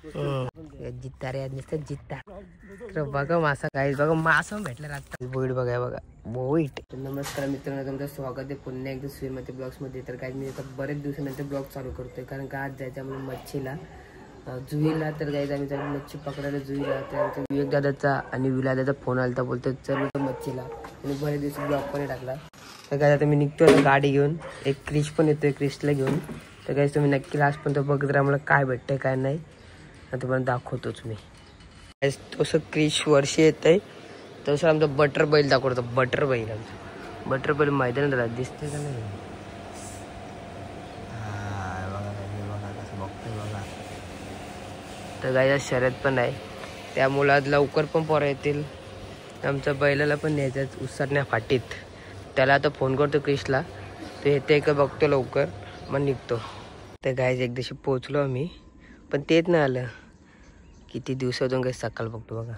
जित्ता रे नुसतं जित्ता. तर बघा मासा काय बघा मासा भेटला राहता. बोईट बघा बघा बोईट. नमस्कार मित्रांनो, तुमचं स्वागत आहे पुन्हा एकदा सूर्यमती ब्लॉग्स मध्ये. तर काय मी आता बरेच दिवसानंतर ब्लॉग चालू करतोय कारण का आज जायचं म्हणून मच्छीला जुईला. तर गाईज आम्ही जाऊन मच्छी पकडायला जुईला. तर विवेक दादाचा आणि विला दादाचा फोन आला तर बोलतो चल मच्छीला. आणि बरेच दिवस ब्लॉग पण टाकला. तर काय आता मी निघतोय गाडी घेऊन. एक क्रिश पण येतोय क्रिशला घेऊन. तर काय तुम्ही नक्की लास्ट पण तो बघत राहा मला काय भेटतंय काय नाही तुम्हाला दाखवतोच मी. तसं क्रिश वर्षी येत आहे तसं आमचं बटर बैल दाखवतो. बटर बैल आमचं बटर बैल मैदानात राहत दिसते का नाही. बघा कसं बघतोय बघा. तर गायला शर्यत पण आहे त्यामुळे आज लवकर पण पोरं येतील. आमच्या बैलाला पण न्यायचं उसरण्या फाटीत. त्याला आता फोन करतो क्रिशला तो येते का बघतो लवकर मग निघतो. तर गायज एक दिवशी पोचलो आम्ही पण तेच नाही आलं. किती दिवसातून काही सकाळ बघतो बघा.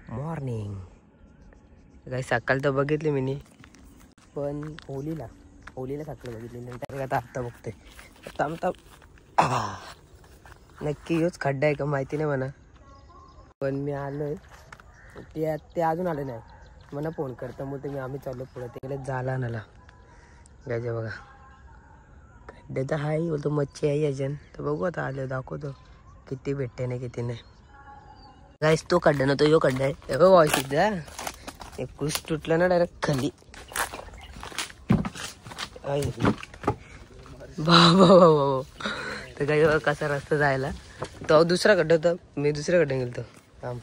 मॉर्निंग काही सकाळ तर बघितली मी पण होलीला सकाळ बघितली नंतर आता आत्ता बघतोय. आता नक्की योच खड्डा आहे का माहिती नाही म्हणा पण मी आलोय. ते अजून आले नाही मला फोन करता मग तुम्ही आम्ही चाललो पुढे तिकडे झाला नाला गायचे बघा. खड्ड्याचा हाय बोलतो मच्छी आहे अजून. तर बघू आता आलं दाखवतो किती भेटते नाही किती नाही. गाईस तो खड्डा ना तो यो खड्डा आहे बघा. एक कुस तुटला ना डायरेक्ट खाली. बाबा तर काही बघा कसा रस्ता जायला. तो दुसरा खड्डा होता मी दुसऱ्या खड्ड्यात गेलतो. थांब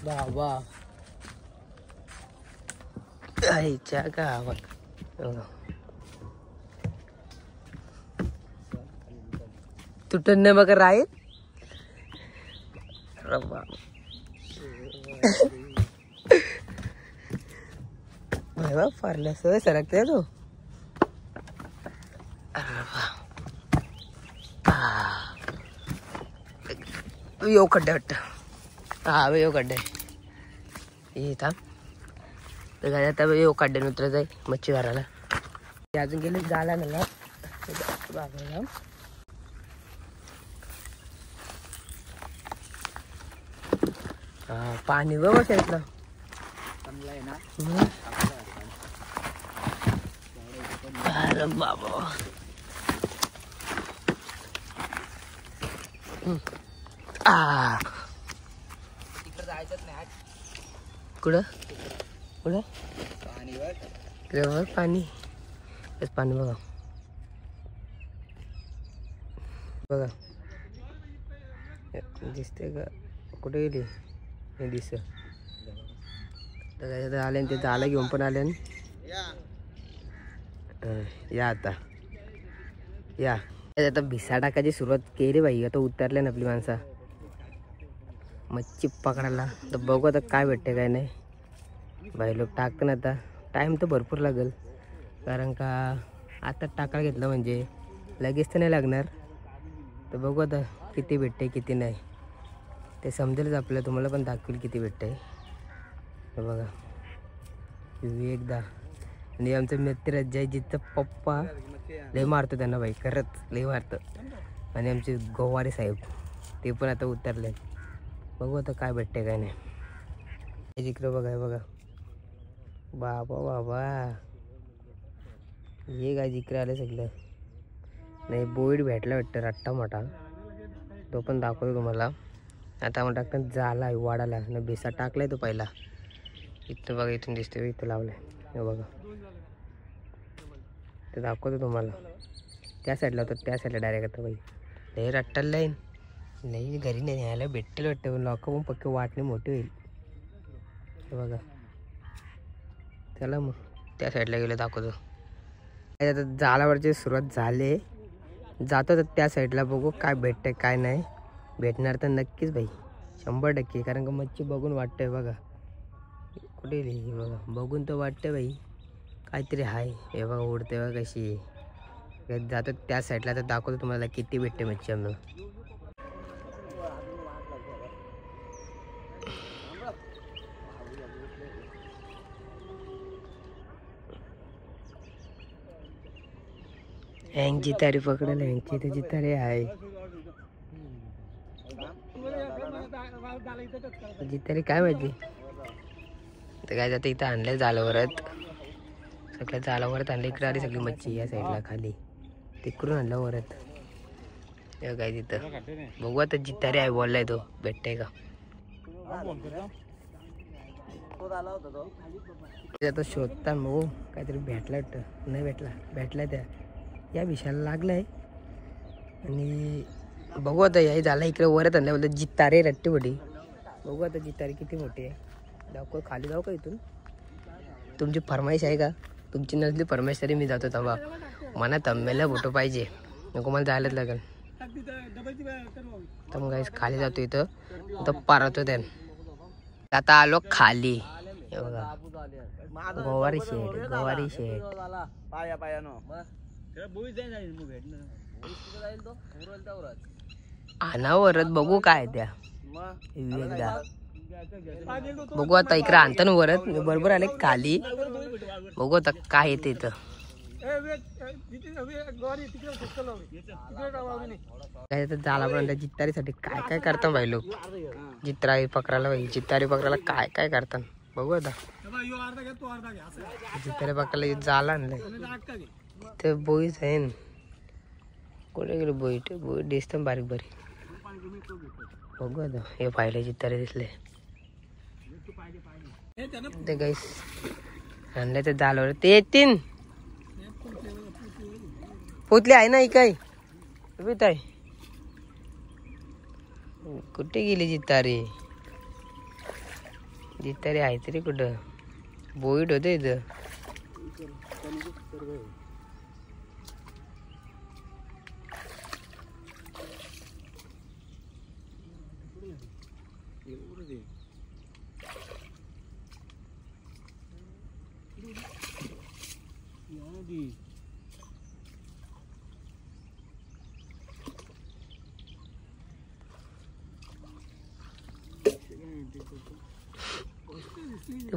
बाबा आईच्या गावात तुटन नाही बघा राय. फारला सर सरकते तो. यो खड्डा वाटतं. हा यो खड्डा आहे थांब. तर काय आता यो खड्ड्याने उतरत आहे मच्छी धरायला. अजून गेले झाला ना हा पाणी बघ साईडला अरे बाबा. कुठं कुठं पाणी पाणी बघा बघा दिसते का कुठे गेली हे दिसत. तर आले ते झालं घेऊन पण आले. या आता भिसा टाकायची सुरुवात केली बाई. आता उतरल्या ना आपली माणसा मच्छी पकडायला. तर बघू आता काय भेटते काय नाही. बाई लोक टाकतं ना आता टाईम तर भरपूर लागेल कारण का आता टाकायला घेतलं म्हणजे लगेच तर नाही लागणार. तर बघू आता किती भेटते किती नाही ते समजेलच आपल्याला. तुम्हाला पण दाखवेल किती भेटते. बघा एकदा आणि आमचं मित्र जयजीतचा पप्पा लय मारतो त्यांना बाई खरंच लय मारतं. आणि आमचे गोवारे साहेब ते पण आता उतरले. बघू आता काय भेटते काय नाही. जिकडं बघा बघा बाबा बाबा हे काय जिकडे आले सगळं. नाही बोईड भेटला वाटतं रट्टा मोठा तो पण दाखवतो तुम्हाला. आता मग टाकतात झाला आहे वाडाला ना भिसा टाकलाय तो पहिला. इथं बघा इथून दिसते इथं लावलाय हे बघा. ते दाखवतो तुम्हाला त्या साईडला होतं त्या साईडला डायरेक्ट. आता बाई लई रट्टाला लाईन नाही घरी नाही न्यायला भेटेल वाटतं. लोक पण पक्के वाटणे मोठी होईल हे बघा. चला मग त्या साईडला गेलं दाखवतो. आता जालावरची सुरुवात झाली जातो तर त्या साईडला बघू काय भेटतंय काय नाही. भेटणार तर नक्कीच बाई 100%. कारण का मच्छी बघून वाटतंय बघा कुठे गेली बघा. बघून तर वाटतंय बाई काहीतरी आहे. हे बघा उडते बघा कशी जातो त्या साईडला. तर दाखवतो तुम्हाला किती भेटते मच्छी आम्हाला. हँग जितारी पकडलं हँगची तर जितारी आहे जितारी काय माहिती तर काय जातं इथं आणलंय जालावरत सगळ्या जालावरत आणलं इकडे आली सगळी मच्छी या साईडला खाली तिकडून आणलं वरत काय तिथं बघू आता जितारी आहे बोललाय तो भेटते का आता शोधता मग काहीतरी भेटला वाटतं नाही भेटला त्या या विषयाला लागलाय आणि बघू आता याही झाला इकडे वरत आणलं बोललं जितारे रट्टे बडी बघू आता जितारे किती मोठी आहे दाखव खाली जाऊ का इथून तुमची फरमाईश आहे का तुमची नसली फरमाईश तरी मी जातो थांबा मला तम्मेला फोटो पाहिजे नको मला जायलाच लागेल तर मग खाली जातो इथं पारतो त्यानं आता आलो खाली हे बघा गोवारी शेट आणावरच बघू काय त्या एकदा बघू आता इकडे आणता ना वरत मी बरोबर आले खाली बघू आता काय येते इथं काय झाला पण जितारीसाठी काय काय करता भाई लोक जितारी पकडायला काय काय करतात बघू आता जितारी पकडायला जाला आणलंय ते बोईच आहे ना कुठे गेलो बोईट दिसत बारीक बघू आता हे पाहिले जितारे दिसले ते गाईस आणले ते जालवर ते येतील पोचले आहे ना काय आहे कुठे गेली जितारे आहे तरी कुठं बोईट होते इथं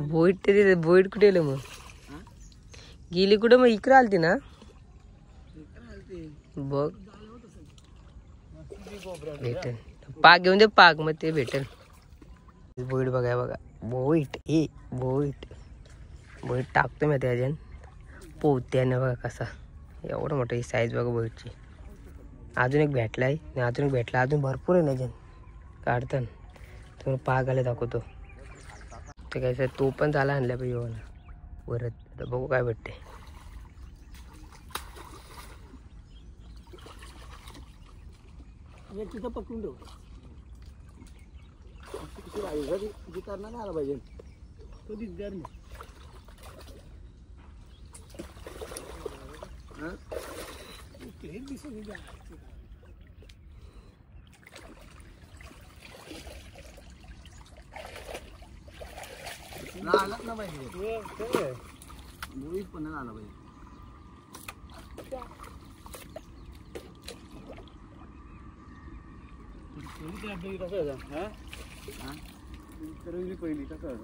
बोईट कुठे गेलं मग गेली कुठं मग इकडे आलती ना बघ भेटेल पाक घेऊन दे पाक मग ते भेटेल बोईट बघा बोईट टाकतो मी त्याच्यान पोत्याने बघा कसा एवढं मोठं ही साईज बघा बोईटची अजून एक भेटलाय अजून एक भेटला अजून भरपूर आहे ना जन काढताना तुम्हाला पाक आले दाखवतो ते काय तो पण झाला आणल्या पाहिजे मला वरत आता बघू काय भेटते तिथं पकडून ठेव जितारना नाही आला पाहिजे तो दिसणार नाही आलाच ना पाहिजे पण नाही आला पाहिजे पहिली कसं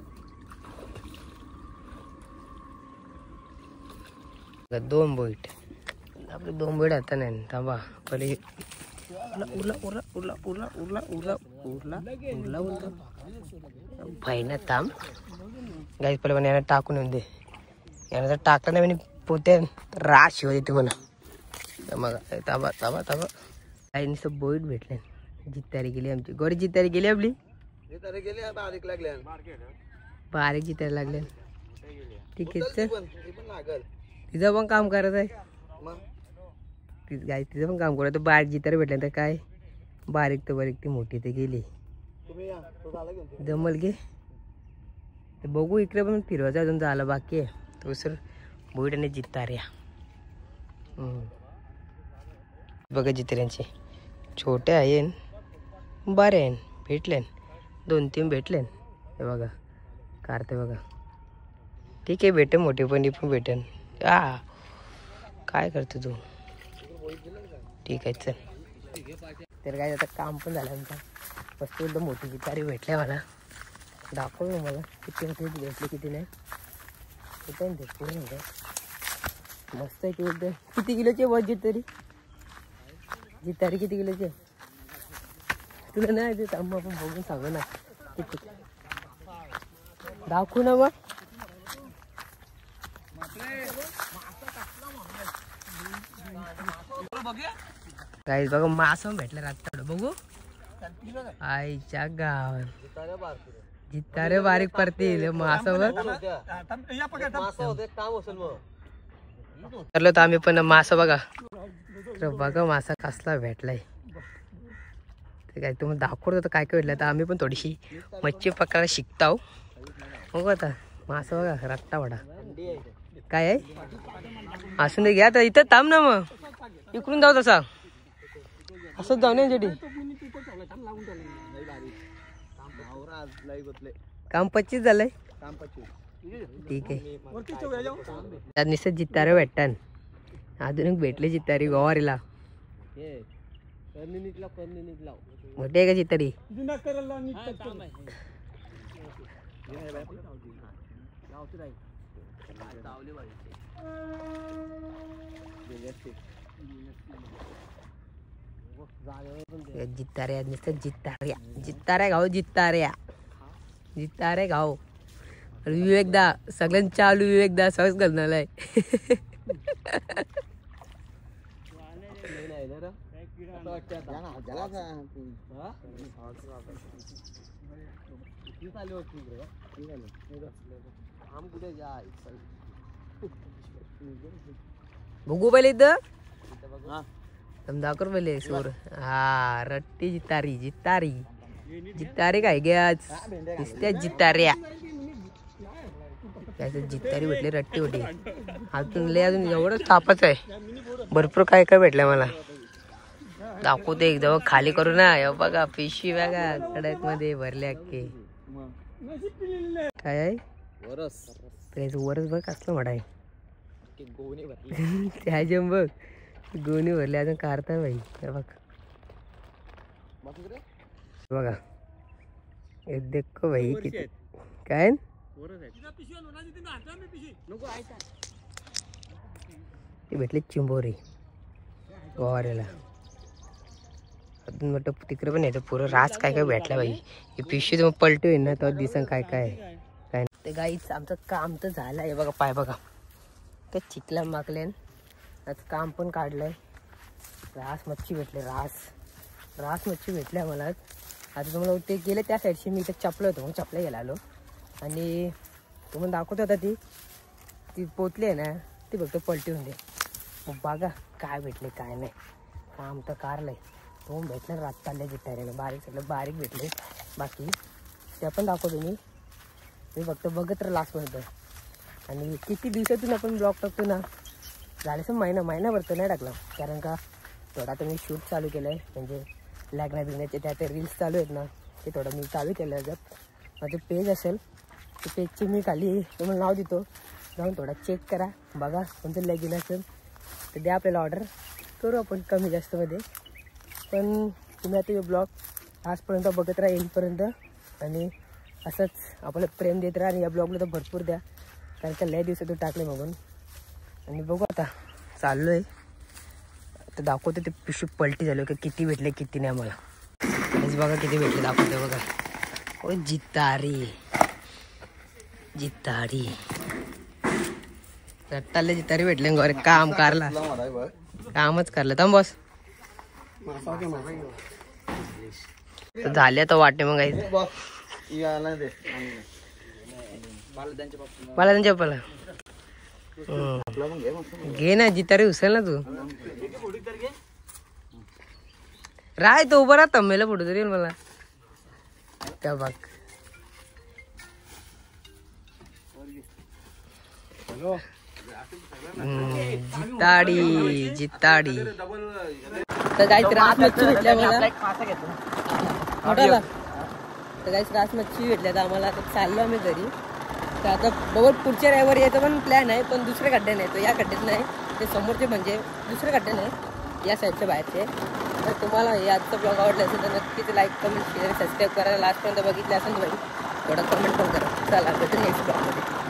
दोन बोईट आपले दोन बोईट आता नाही थांबा पहिले उरला उरला उरला उरला उरला उरला उरला उरला बोलतो फायना थांब गाईस पहिले पण यानं टाकून येऊन दे यानं जर टाकलं नाही म्हणे पोते राश शिवाय येते मला मग ताबा ताबा ताबा काही नुसतं बोईट भेटले जितारी गेली आमची गोरी जितारी गेली आपली बारीक लागल्या बारीक जितारी लागल्या ठीक आहे तिचं पण काम करत आहे गाय तिचं पण काम करत बारीक जितारी भेटल्या तर काय बारीक तर बारीक ती मोठी ते गेली जमल गे बघू इकडे पण फिरवायचं अजून झालं बाकी आहे तो सर बोईट आणि जिताऱ्या बघा जिताऱ्यांचे छोटे आहे बरे आहे भेटले 2-3 भेटले हे बघा काढते बघा ठीक आहे भेटे मोठे पण भेटेन काय करतो तू ठीक आहे चल तर काय आता काम पण झालं आमचा फक्त एकदम मोठी जितारी भेटल्या मला दाखव मला किती भेटले किती नाही ते पूर्ण होतं मस्त आहे की बोलते. किती किलोची बस जितारी? जितारी किती किलोची आहे तुला नाही देत? आम्ही आपण बघून सांगू ना किती दाखवू ना मग. गाईस बघा मासं भेटलं रात बघू आईच्या गावात. जितारे बारीक पडतील मासावर तर आम्ही पण मासा बघा. तर बघा मासा कसला भेटलाय ते काय तुम्हाला दाखवत होतं काय काय भेटलं. तर आम्ही पण थोडीशी मच्छी पकडायला शिकताव. बघू आता मासा बघा रट्टा वडा काय आहे असून घ्या. तर इथं थांब ना मग इकडून जाऊ तसा असंच जाऊ नये. काम 25 झालंय ठीक आहे. त्यात निश्चित जितारे भेटतात. अजून एक भेटले जितारी गोवारीला मोठे आहे का जितारी? जितारे नुसतं जितार्या जिताऱ्या गाव जिताऱ्या जितारे गाव. विवेकदा सगळ्यांनी चालू विवेकदा सगळंच घालणार आहे. बघू पहिले इथं दाखव पहिले सूर. हा रट्टी जितारी जितारी जितारे काय गॅस दिसत्या जिताऱ्या जितारी भेटली रट्टी होती. अजून लय अजून एवढंच तापच आहे. भरपूर काय काय भेटलंय मला दाखवते एकदा खाली करू ना. हे बघा पिशवी बघा कडक मध्ये भरले अख्खे. काय आहे वरच बघ कसलं म्हणाय त्याच्या बघ गोणी भरले अजून काढता भाई. बघ बघा देखो भाई किती काय ते भेटले चिंबोरी गोवाऱ्याला. अजून म्हटलं तिकडे पण येतं पुरं रास काय काय भेटला भाई. ही पिशवी तर पलटी होईल ना तर दिसन काय काय काय. ते गाईच आमचं काम तर झालं आहे बघा. पाय बघा ते चिखला मागले आज काम पण काढलंय. रास मच्छी भेटले रास मच्छी भेटल्या मला. आता तुम्हाला ते गेले त्या साईडशी मी इथे चपलं होतं मग चपला गेला आलो आणि तुम्हाला दाखवत होता ती पोचली आहे ना ती फक्त पलटी होऊन दे. मग बघा काय भेटले काय नाही. काम तर कारलंय. तो भेटलं रात चालल्या जिताऱ्याला बारीक सगळं बारीक भेटले. बाकी त्या पण दाखवतो मी फक्त बघत राहा लास्टपर्यंत. आणि किती दिवसातून आपण ब्लॉग टाकतो ना झाल्याचं महिनाभर तर नाही टाकला कारण का थोडा आता मी शूट चालू केलं आहे. म्हणजे लग्न बिग्नाचे त्या ते रील्स चालू आहेत ना ते थोडं मी चालू केलं आहे. जर माझं पेज असेल ते पेजची मी खाली तुम्हाला नाव देतो जाऊन थोडा चेक करा बघा. कोणतं लगीन असेल तर द्या आपल्याला ऑर्डर करू आपण कमी जास्तमध्ये. पण तुम्ही आता हे ब्लॉग आजपर्यंत बघत राहा येईपर्यंत आणि असंच आपल्याला प्रेम देत राहा. आणि या ब्लॉगला तर भरपूर द्या कारण का लय दिवसातून टाकले बघून. आणि बघू आता चाललो आहे तर दाखवतो ते पिशवी पलटी झालो की किती भेटले किती नाही मला. हेच बघा किती भेटले दाखवतो बघा. ओ जितारी जितारी रट्टाले जितारी भेटले गोरे. काम कारला कामच करलं थांब बस झाले तर वाटे मग मला त्यांच्या पप्पाला घे ना जितारी उचल ना तू. राय तो उभं राहता मेला फोटो तरी मला त्या बघ. जिताडी जिताडी तर काहीच रास मच्छी भेटल्या मला मोठाला. तर काहीच रास मच्छी भेटल्या तर आम्हाला आता चाललो आम्ही घरी. तर आता बरोबर पुढच्या रविवारी यायचं पण प्लॅन आहे पण दुसऱ्या खड्ड्यात नाही. तो या खड्ड्यात नाही ते समोरचे म्हणजे दुसऱ्या खड्डे नाही या साईडच्या बाहेरचे. तर तुम्हाला हे आजचा ब्लॉग आवडला असेल तर नक्कीच लाईक कमेंट शेअर सबस्क्राईब करायला लास्टपर्यंत बघितले असेल तर थोडा कमेंट पण करा. चला भेटून नेक्स्ट ब्लॉगमध्ये.